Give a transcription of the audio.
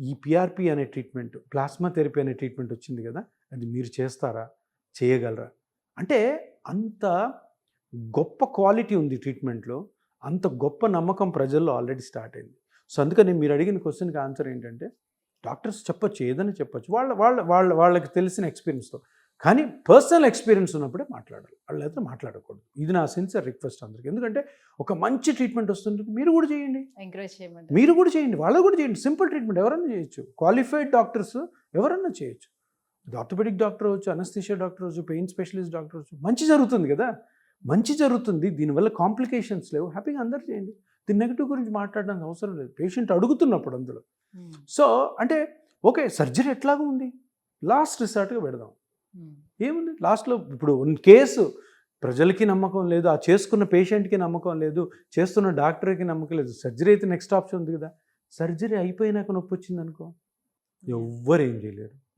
ఈ పిఆర్పి అనే treatment, plasma therapy అనే ట్రీట్మెంట్ వచ్చింది కదా, అది మీరు చేస్తారా, చేయగలరా? అంటే అంత గొప్ప క్వాలిటీ ఉంది ట్రీట్మెంట్లో, అంత గొప్ప నమ్మకం ప్రజల్లో ఆల్రెడీ స్టార్ట్ అయింది. సో అందుకని మీరు అడిగిన క్వశ్చన్కి ఆన్సర్ ఏంటంటే, డాక్టర్స్ చెప్పొచ్చు, ఏదైనా చెప్పొచ్చు వాళ్ళకి తెలిసిన ఎక్స్పీరియన్స్తో. కానీ పర్సనల్ ఎక్స్పీరియన్స్ ఉన్నప్పుడే మాట్లాడాలి, వాళ్ళైతే మాట్లాడకూడదు. ఇది నా సిన్సియర్ రిక్వెస్ట్ అందరికి. ఎందుకంటే ఒక మంచి ట్రీట్మెంట్ వస్తుంది, మీరు కూడా చేయండి, ఎంకరేజ్ చేయమంటే మీరు కూడా చేయండి, వాళ్ళు కూడా చేయండి. సింపుల్ ట్రీట్మెంట్ ఎవరన్నా చేయొచ్చు, క్వాలిఫైడ్ డాక్టర్స్ ఎవరన్నా చేయొచ్చు. ఆర్థోపెడిక్ డాక్టర్ అవచ్చు, అనస్థీషియా డాక్టర్ అవచ్చు, పెయిన్ స్పెషలిస్ట్ డాక్టర్ అవచ్చు. మంచి జరుగుతుంది కదా, మంచి జరుగుతుంది, దీనివల్ల కాంప్లికేషన్స్ లేవు, హ్యాపీగా అందరు చేయండి. దీని నెగిటివ్ గురించి మాట్లాడడానికి అవసరం లేదు, పేషెంట్ అడుగుతున్నప్పుడు అందులో. సో అంటే ఓకే, సర్జరీ ఎట్లాగా ఉంది, లాస్ట్ రిసార్ట్గా పెడదాం, ఏముంది లాస్ట్లో. ఇప్పుడు కేసు ప్రజలకి నమ్మకం లేదు, ఆ చేసుకున్న పేషెంట్కి నమ్మకం లేదు, చేస్తున్న డాక్టర్కి నమ్మకం లేదు, సర్జరీ అయితే నెక్స్ట్ ఆప్షన్ ఉంది కదా. సర్జరీ అయిపోయినాక నొప్పి వచ్చింది అనుకో, ఎవ్వరు ఏం చేయలేరు.